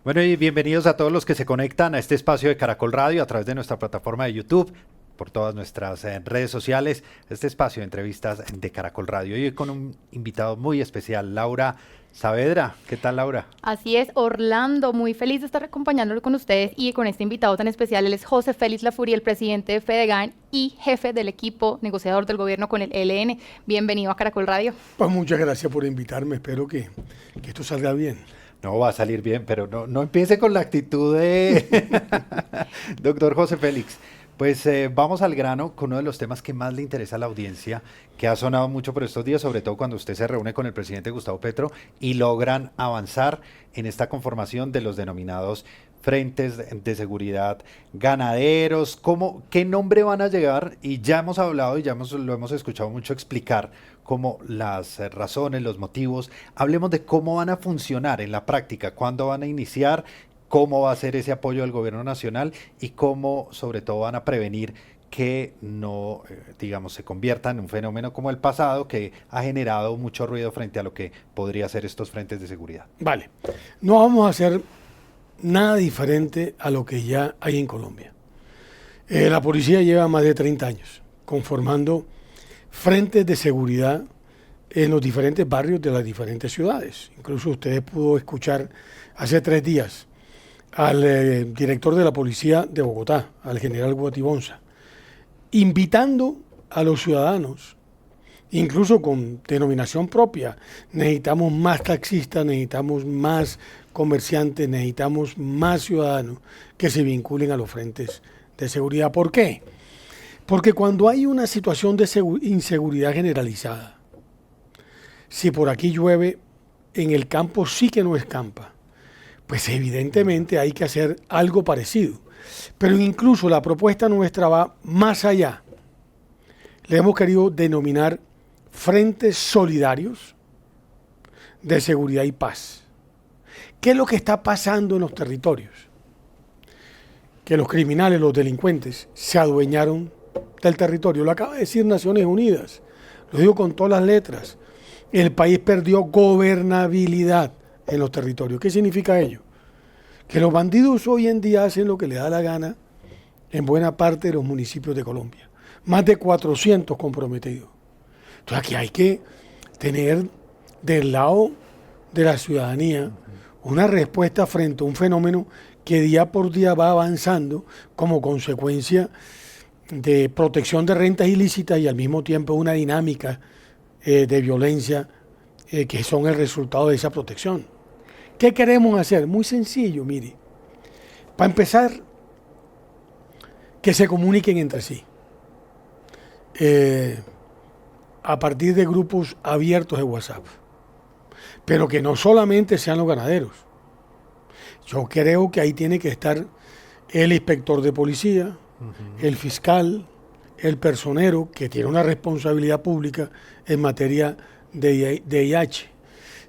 Bueno, y bienvenidos a todos los que se conectan a este espacio de Caracol Radio a través de nuestra plataforma de YouTube, por todas nuestras redes sociales, este espacio de entrevistas de Caracol Radio. Y hoy con un invitado muy especial, Laura Saavedra. ¿Qué tal, Laura? Así es, Orlando, muy feliz de estar acompañándolo con ustedes y con este invitado tan especial. Él es José Félix Lafuria, el presidente de Fedegan y jefe del equipo negociador del gobierno con el ELN. Bienvenido a Caracol Radio. Pues muchas gracias por invitarme, espero que esto salga bien. No, va a salir bien, pero no empiece con la actitud de doctor José Félix. Pues vamos al grano con uno de los temas que más le interesa a la audiencia, que ha sonado mucho por estos días, sobre todo cuando usted se reúne con el presidente Gustavo Petro y logran avanzar en esta conformación de los denominados frentes de seguridad ganaderos. ¿Qué nombre van a llegar? Y ya hemos hablado y lo hemos escuchado mucho explicar como las razones, los motivos. Hablemos de cómo van a funcionar en la práctica, cuándo van a iniciar, cómo va a ser ese apoyo del gobierno nacional y cómo sobre todo van a prevenir que no, digamos, se convierta en un fenómeno como el pasado que ha generado mucho ruido frente a lo que podría ser estos frentes de seguridad. Vale, no vamos a hacer nada diferente a lo que ya hay en Colombia. La policía lleva más de 30 años conformando frentes de seguridad en los diferentes barrios de las diferentes ciudades. Incluso ustedes pudo escuchar hace 3 días al director de la policía de Bogotá, al general Guatibonza, invitando a los ciudadanos, incluso con denominación propia. Necesitamos más taxistas, necesitamos más comerciantes, necesitamos más ciudadanos que se vinculen a los frentes de seguridad. ¿Por qué? Porque cuando hay una situación de inseguridad generalizada, si por aquí llueve, en el campo sí que no escampa, pues evidentemente hay que hacer algo parecido. Pero incluso la propuesta nuestra va más allá. Le hemos querido denominar frentes solidarios de seguridad y paz. ¿Qué es lo que está pasando en los territorios? Que los criminales, los delincuentes, se adueñaron del territorio. Lo acaba de decir Naciones Unidas. Lo digo con todas las letras. El país perdió gobernabilidad en los territorios. ¿Qué significa ello? Que los bandidos hoy en día hacen lo que les da la gana en buena parte de los municipios de Colombia. Más de 400 comprometidos. Entonces aquí hay que tener del lado de la ciudadanía una respuesta frente a un fenómeno que día por día va avanzando como consecuencia de protección de rentas ilícitas y al mismo tiempo una dinámica de violencia que son el resultado de esa protección. ¿Qué queremos hacer? Muy sencillo, mire. Para empezar, que se comuniquen entre sí. A partir de grupos abiertos de WhatsApp. Pero que no solamente sean los ganaderos. Yo creo que ahí tiene que estar el inspector de policía, el fiscal, el personero, que tiene una responsabilidad pública en materia de IH.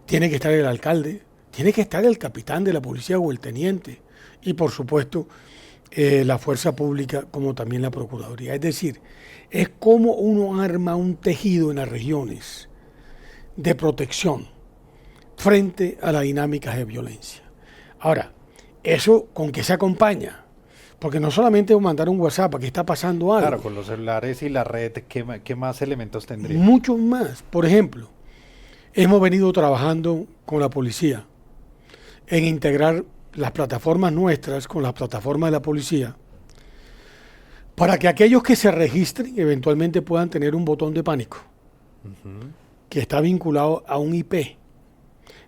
Tiene que estar el alcalde, tiene que estar el capitán de la policía o el teniente. Y por supuesto, la fuerza pública como también la Procuraduría. Es decir, es como uno arma un tejido en las regiones de protección frente a las dinámicas de violencia. Ahora, ¿eso con qué se acompaña? Porque no solamente mandar un WhatsApp, aquí está pasando algo. Claro, con los celulares y la red, ¿qué más elementos tendría? Muchos más. Por ejemplo, hemos venido trabajando con la policía en integrar las plataformas nuestras con las plataformas de la policía para que aquellos que se registren eventualmente puedan tener un botón de pánico que está vinculado a un IP.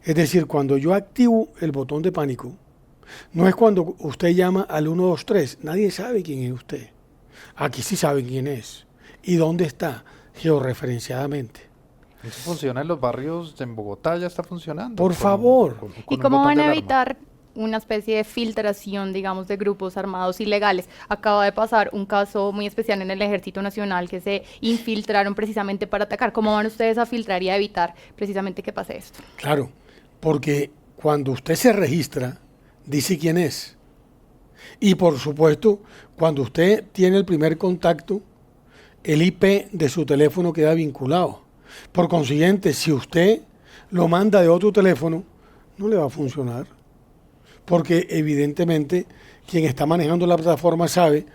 Es decir, cuando yo activo el botón de pánico, no es cuando usted llama al 123, nadie sabe quién es usted. Aquí sí saben quién es y dónde está georreferenciadamente. Eso funciona en los barrios en Bogotá, ya está funcionando. Por favor. ¿Y cómo van a evitar una especie de filtración, digamos, de grupos armados ilegales? Acaba de pasar un caso muy especial en el Ejército Nacional que se infiltraron precisamente para atacar. ¿Cómo van ustedes a filtrar y a evitar precisamente que pase esto? Claro, porque cuando usted se registra, dice quién es. Y por supuesto, cuando usted tiene el primer contacto, el IP de su teléfono queda vinculado. Por consiguiente, si usted lo manda de otro teléfono, no le va a funcionar. porque evidentemente quien está manejando la plataforma sabe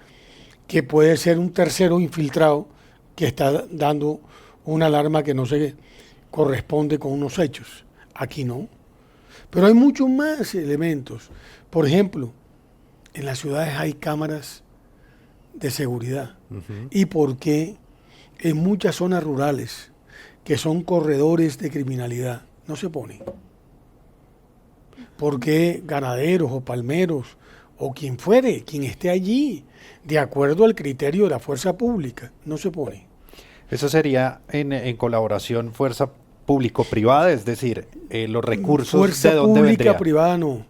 que puede ser un tercero infiltrado que está dando una alarma que no se corresponde con unos hechos. Aquí no. Pero hay muchos más elementos. Por ejemplo, en las ciudades hay cámaras de seguridad. ¿Y por qué en muchas zonas rurales, que son corredores de criminalidad, no se ponen? ¿Por qué ganaderos o palmeros o quien fuere, quien esté allí, de acuerdo al criterio de la fuerza pública, no se pone? Eso sería en colaboración fuerza público-privada, es decir, los recursos Fuerza de dónde pública, vendría. privada no.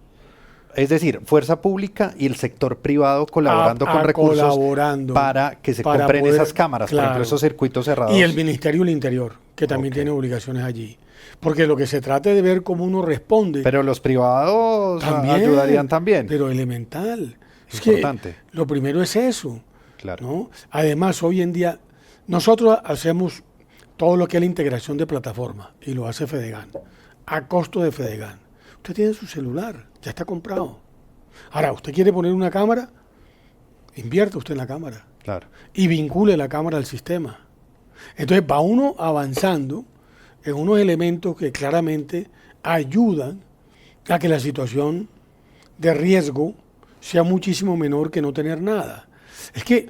Es decir, fuerza pública y el sector privado colaborando con recursos colaborando para que se para compren poder- esas cámaras, por claro. ejemplo, esos circuitos cerrados. Y el Ministerio del Interior, que también Ok. tiene obligaciones allí. Porque lo que se trata es de ver cómo uno responde. Pero los privados También, ayudarían también. Pero elemental. Es Importante. que lo primero es eso. Claro. ¿No? Además, hoy en día, nosotros hacemos todo lo que es la integración de plataformas y lo hace Fedegan, a costo de Fedegan. Usted tiene su celular, ya está comprado. Ahora, usted quiere poner una cámara, invierta usted en la cámara Claro. y vincule la cámara al sistema. Entonces va uno avanzando en unos elementos que claramente ayudan a que la situación de riesgo sea muchísimo menor que no tener nada. Es que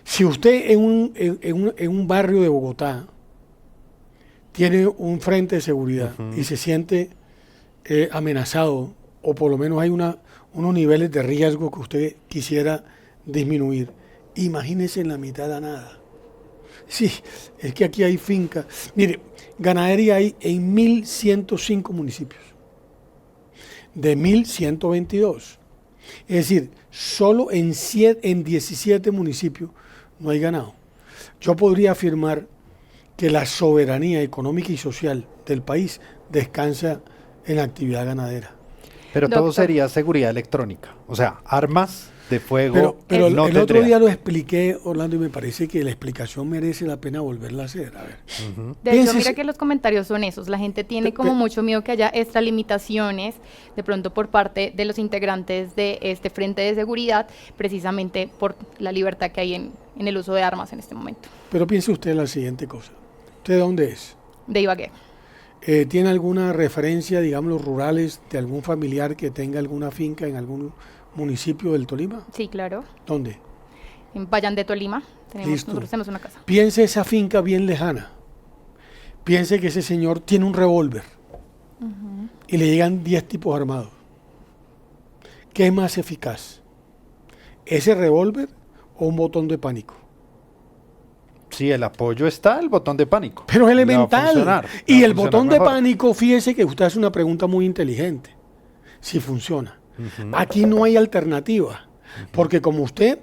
si usted en un barrio de Bogotá tiene un frente de seguridad y se siente amenazado, o por lo menos hay unos niveles de riesgo que usted quisiera disminuir, imagínese en la mitad de la nada. Sí, es que aquí hay fincas. Mire, ganadería hay en 1.105 municipios, de 1.122. Es decir, solo en 17 municipios no hay ganado. Yo podría afirmar que la soberanía económica y social del país descansa en la actividad ganadera. Pero todo Doctor. sería seguridad electrónica. O sea, armas de fuego Pero no el otro tendría. día lo expliqué, Orlando, y me parece que la explicación merece la pena volverla a hacer. A ver. De hecho, Piense- mira que los comentarios son esos. La gente tiene como mucho miedo que haya estas limitaciones de pronto por parte de los integrantes de este frente de seguridad, precisamente por la libertad que hay en el uso de armas en este momento. Pero piense usted la siguiente cosa. ¿Usted de dónde es? De Ibagué. ¿Tiene alguna referencia, digamos, los rurales, de algún familiar que tenga alguna finca en algún municipio del Tolima? Sí, claro. ¿Dónde? En Vayan de Tolima. Listo. Nosotros tenemos una casa. Piense esa finca bien lejana. Piense que ese señor tiene un revólver y le llegan 10 tipos armados. ¿Qué es más eficaz? ¿Ese revólver o un botón de pánico? Si el apoyo está, el botón de pánico. Pero es Le va a elemental. funcionar, Y le va a el funcionar botón de mejor. pánico, fíjese que usted hace una pregunta muy inteligente. Si funciona. Aquí no hay alternativa. Porque como usted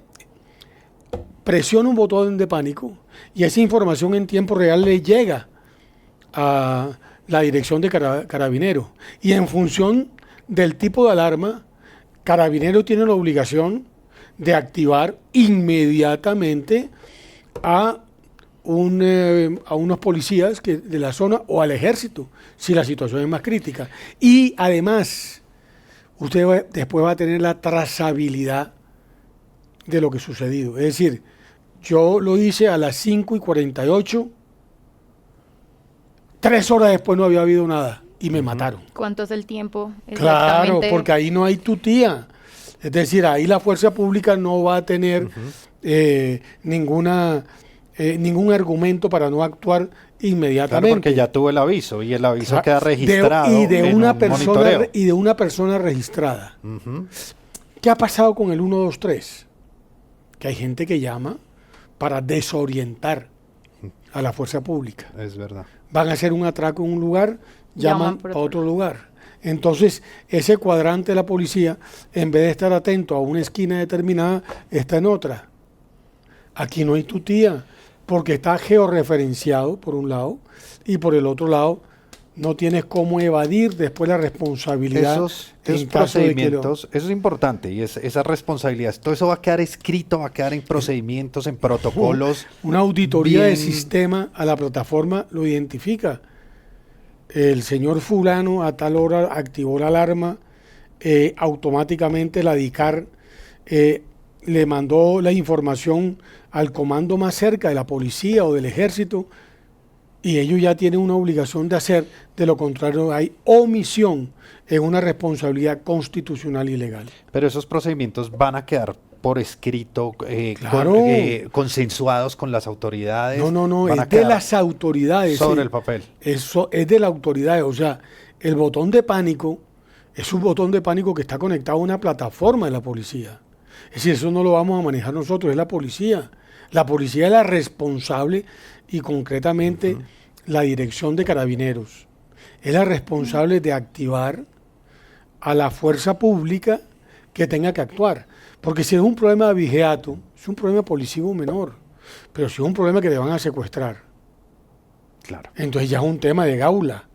presiona un botón de pánico y esa información en tiempo real le llega a la dirección de Carabineros. Y en función del tipo de alarma, Carabineros tiene la obligación de activar inmediatamente a unos policías de la zona o al ejército, si la situación es más crítica. Y además, usted después va a tener la trazabilidad de lo que ha sucedido. Es decir, yo lo hice a las 5:48, 3 horas después no había habido nada y me mataron. ¿Cuánto es el tiempo? Claro, exactamente? porque ahí no hay tutía. Es decir, ahí la fuerza pública no va a tener ningún argumento para no actuar Claro, inmediatamente. porque ya tuvo el aviso y el aviso Claro, queda registrado en un monitoreo. y de una persona registrada. ¿Qué ha pasado con el 123? Que hay gente que llama para desorientar a la fuerza pública. Es verdad. Van a hacer un atraco en un lugar, llaman por a otro otro lugar. Entonces, ese cuadrante de la policía, en vez de estar atento a una esquina determinada, está en otra. Aquí no hay tutía, porque está georreferenciado por un lado, y por el otro lado no tienes cómo evadir después la responsabilidad. Esos en caso de que procedimientos, eso es importante y esa responsabilidad, todo eso va a quedar escrito, va a quedar en procedimientos, en protocolos. una auditoría de bien- sistema a la plataforma lo identifica. El señor fulano a tal hora activó la alarma automáticamente la DICAR le mandó la información al comando más cerca de la policía o del ejército y ellos ya tienen una obligación de hacer, de lo contrario hay omisión en una responsabilidad constitucional y legal. Pero esos procedimientos van a quedar por escrito, Claro. consensuados con las autoridades. No, van a es de quedar las autoridades. sobre sí. el papel. Eso es de las autoridades, o sea, el botón de pánico es un botón de pánico que está conectado a una plataforma de la policía. Es decir, eso no lo vamos a manejar nosotros, es la policía. La policía es la responsable y concretamente la dirección de carabineros. Es la responsable de activar a la fuerza pública que tenga que actuar. Porque si es un problema de vigiato, es un problema policivo menor. Pero si es un problema que te van a secuestrar, Claro. entonces ya es un tema de gaula.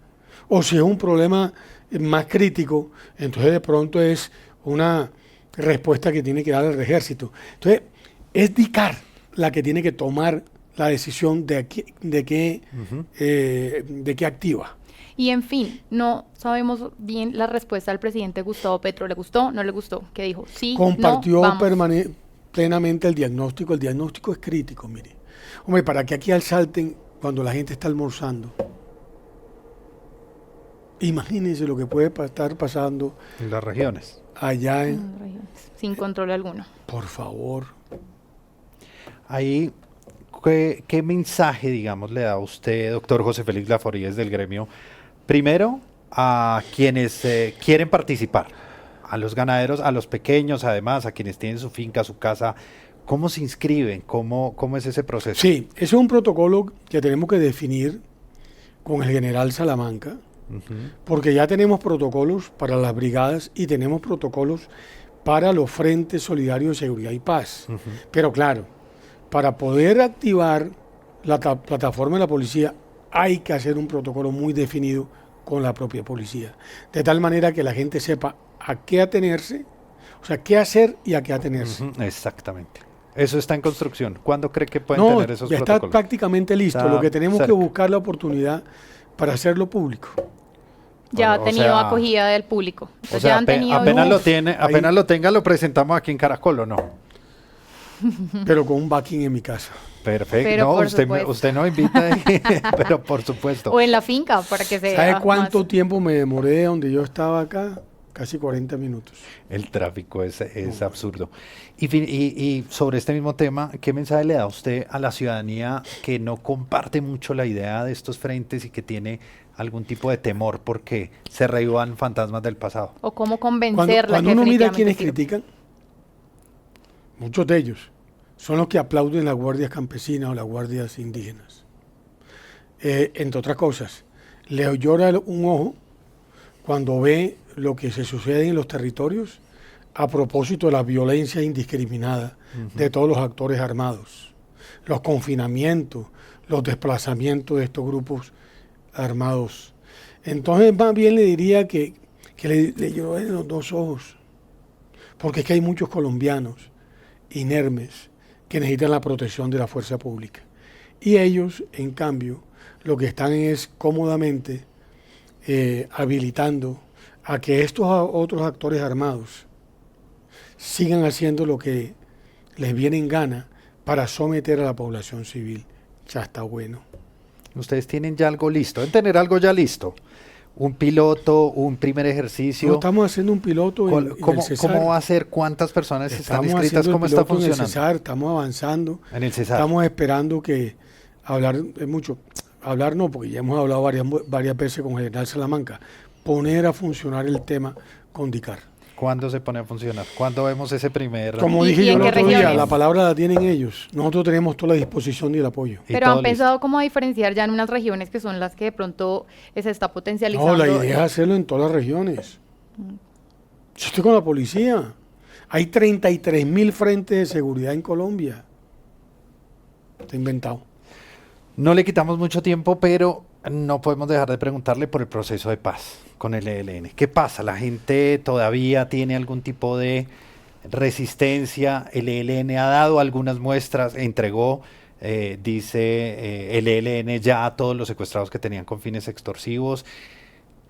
O si es un problema más crítico, entonces de pronto es una respuesta que tiene que dar el ejército. Entonces, es DICAR la que tiene que tomar la decisión de qué activa. Y en fin, no sabemos bien la respuesta del presidente Gustavo Petro. ¿Le gustó? ¿No le gustó? ¿Qué dijo? Sí, Compartió no, vamos. plenamente el diagnóstico. El diagnóstico es crítico, mire. Hombre, para que aquí salten cuando la gente está almorzando. Imagínense lo que puede estar pasando En las regiones. allá en... Sin control alguno. Por favor. Ahí, ¿qué mensaje, digamos, le da usted, doctor José Félix Laforíes del gremio? Primero, a quienes quieren participar, a los ganaderos, a los pequeños, además, a quienes tienen su finca, su casa. ¿Cómo se inscriben? ¿Cómo es ese proceso? Sí, ese es un protocolo que tenemos que definir con el general Salamanca, porque ya tenemos protocolos para las brigadas y tenemos protocolos para los frentes solidarios de seguridad y paz. Pero claro, para poder activar la plataforma de la policía hay que hacer un protocolo muy definido con la propia policía, de tal manera que la gente sepa a qué atenerse, o sea, qué hacer y a qué atenerse. Exactamente. Eso está en construcción. ¿Cuándo cree que pueden No, tener esos ya está protocolos? prácticamente listo. Está Lo que tenemos cerca. que buscar la oportunidad para hacerlo público. Ya O ha tenido sea, acogida del público. O Entonces, sea, ya han tenido... apenas No, lo tiene, apenas ahí- lo tenga, lo presentamos aquí en Caracol, ¿o no? Pero con un backing en mi casa. Perfecto. Pero No, por usted, supuesto. usted no invita, pero por supuesto. O en la finca, para que se ¿Sabe vea cuánto más. tiempo me demoré de donde yo estaba acá? Casi 40 minutos. El tráfico es absurdo. Y sobre este mismo tema, ¿qué mensaje le da usted a la ciudadanía que no comparte mucho la idea de estos frentes y que tiene algún tipo de temor porque se revivan fantasmas del pasado? O cómo Cuando, convencerla cuando que uno mira a definitivamente quienes sirve. critican, muchos de ellos son los que aplauden las guardias campesinas o las guardias indígenas. Entre otras cosas, le llora un ojo cuando ve lo que se sucede en los territorios a propósito de la violencia indiscriminada de todos los actores armados, los confinamientos, los desplazamientos de estos grupos armados. Entonces, más bien le diría que le lloró en los dos ojos, porque es que hay muchos colombianos inermes que necesitan la protección de la fuerza pública. Y ellos, en cambio, lo que están es cómodamente habilitando a que estos otros actores armados sigan haciendo lo que les viene en gana para someter a la población civil. Ya está bueno. Ustedes tienen ya algo listo, deben tener algo ya listo. Un piloto, un primer ejercicio. No, estamos haciendo un piloto en el ¿Cómo, Cesar. cómo va a ser? ¿Cuántas personas están Estamos inscritas? haciendo el ¿Cómo está piloto en el funcionando? Cesar, estamos avanzando. En el Cesar. Estamos esperando que hablar es mucho. Hablar no, porque ya hemos hablado varias veces con General Salamanca. Poner a funcionar el tema con DICAR. ¿Cuándo se pone a funcionar? ¿Cuándo vemos ese primer? Como ¿Y dije yo en el qué otro día, regiones? la palabra la tienen ellos. Nosotros tenemos toda la disposición y el apoyo. Y Pero todo han listo. pensado cómo diferenciar ya en unas regiones que son las que de pronto se está potencializando. No, la idea es hacerlo en todas las regiones. Yo estoy con la policía. Hay 33.000 frentes de seguridad en Colombia. Está inventado. No le quitamos mucho tiempo, pero no podemos dejar de preguntarle por el proceso de paz con el ELN. ¿Qué pasa? ¿La gente todavía tiene algún tipo de resistencia? El ELN ha dado algunas muestras, entregó, dice el ELN ya a todos los secuestrados que tenían con fines extorsivos.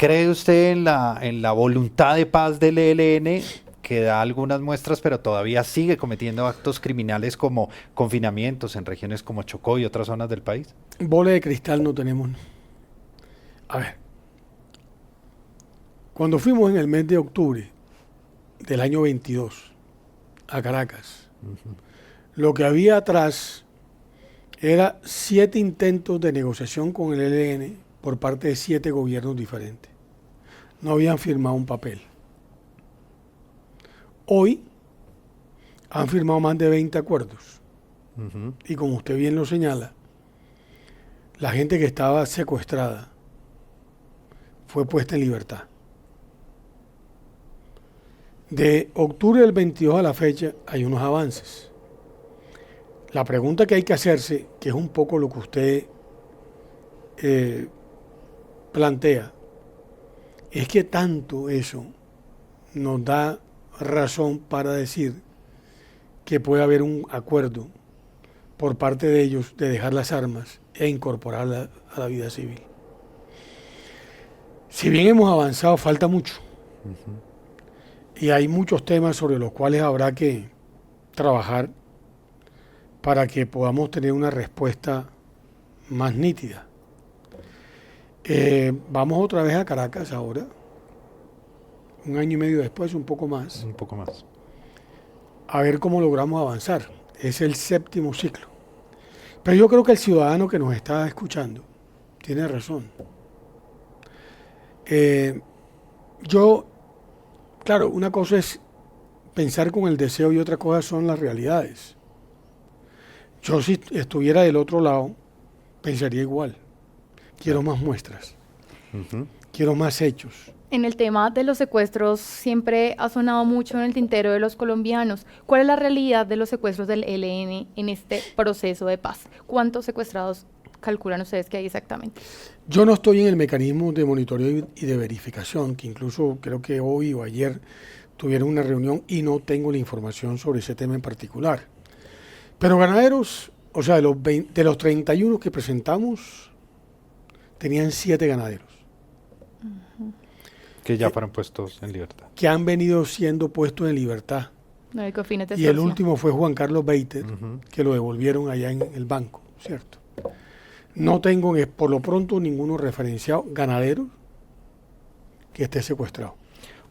¿Cree usted en la voluntad de paz del ELN, que da algunas muestras, pero todavía sigue cometiendo actos criminales como confinamientos en regiones como Chocó y otras zonas del país? Bola de cristal no tenemos. A ver, cuando fuimos en el mes de octubre del año 22 a Caracas, lo que había atrás era 7 intentos de negociación con el ELN por parte de 7 gobiernos diferentes. No habían firmado un papel. Hoy han firmado más de 20 acuerdos. Y como usted bien lo señala, la gente que estaba secuestrada fue puesta en libertad. De octubre del 22 a la fecha hay unos avances. La pregunta que hay que hacerse, que es un poco lo que usted plantea, es que tanto eso nos da razón para decir que puede haber un acuerdo por parte de ellos de dejar las armas e incorporarlas a la vida civil. Si bien hemos avanzado, falta mucho. Y hay muchos temas sobre los cuales habrá que trabajar para que podamos tener una respuesta más nítida. Vamos otra vez a Caracas ahora, 1 año y medio después, un poco más. Un poco más. A ver cómo logramos avanzar. Es el 7º ciclo. Pero yo creo que el ciudadano que nos está escuchando tiene razón. Claro, una cosa es pensar con el deseo y otra cosa son las realidades. Yo si estuviera del otro lado, pensaría igual. Quiero más muestras. Quiero más hechos. En el tema de los secuestros siempre ha sonado mucho en el tintero de los colombianos. ¿Cuál es la realidad de los secuestros del ELN en este proceso de paz? ¿Cuántos secuestrados calculan ustedes que hay exactamente? Yo no estoy en el mecanismo de monitoreo y de verificación, que incluso creo que hoy o ayer tuvieron una reunión y no tengo la información sobre ese tema en particular. Pero ganaderos, o sea, de los 31 que presentamos, tenían 7 ganaderos. Que ya fueron puestos en libertad. Que han venido siendo puestos en libertad. No hay fines de Y el extorsión. último fue Juan Carlos Beiter, que lo devolvieron allá en el banco, ¿cierto? No tengo por lo pronto ninguno referenciado ganadero que esté secuestrado.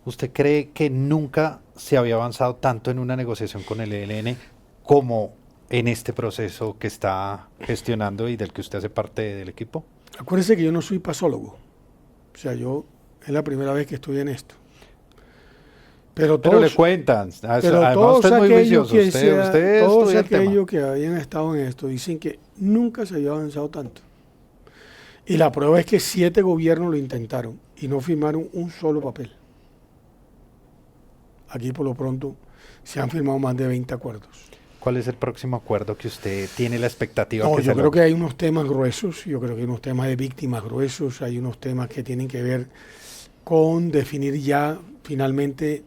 ¿Usted cree que nunca se había avanzado tanto en una negociación con el ELN como en este proceso que está gestionando y del que usted hace parte del equipo? Acuérdese que yo no soy pasólogo. O sea, es la primera vez que estoy en esto. Pero le cuentan. Pero Además, todos usted es muy aquellos juicioso. Usted todos estudia el tema. aquellos que habían estado en esto dicen que nunca se había avanzado tanto. Y la prueba es que 7 gobiernos lo intentaron y no firmaron un solo papel. Aquí por lo pronto se han firmado más de 20 acuerdos. ¿Cuál es el próximo acuerdo que usted tiene la expectativa? No, que yo se creo logre? que hay unos temas gruesos, yo creo que hay unos temas de víctimas gruesos, hay unos temas que tienen que ver con definir ya finalmente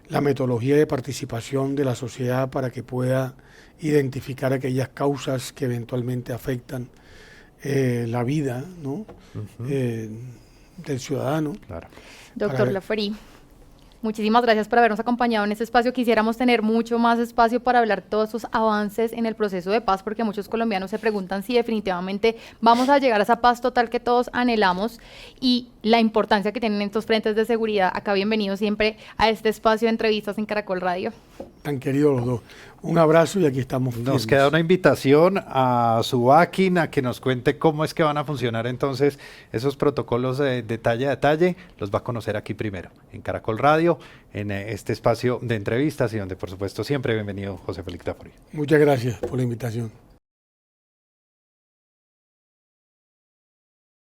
la metodología de participación de la sociedad para que pueda identificar aquellas causas que eventualmente afectan la vida, ¿no? Del ciudadano. Claro. Doctor Laferi, muchísimas gracias por habernos acompañado en este espacio. Quisiéramos tener mucho más espacio para hablar todos esos avances en el proceso de paz, porque muchos colombianos se preguntan si definitivamente vamos a llegar a esa paz total que todos anhelamos y la importancia que tienen estos frentes de seguridad. Acá bienvenidos siempre a este espacio de entrevistas en Caracol Radio. Tan queridos los dos. Un abrazo y aquí estamos. Nos firmes. queda una invitación a su backing a que nos cuente cómo es que van a funcionar entonces esos protocolos de detalle a detalle. Los va a conocer aquí primero, en Caracol Radio, en este espacio de entrevistas y donde por supuesto siempre bienvenido José Félix Laferi. Muchas gracias por la invitación.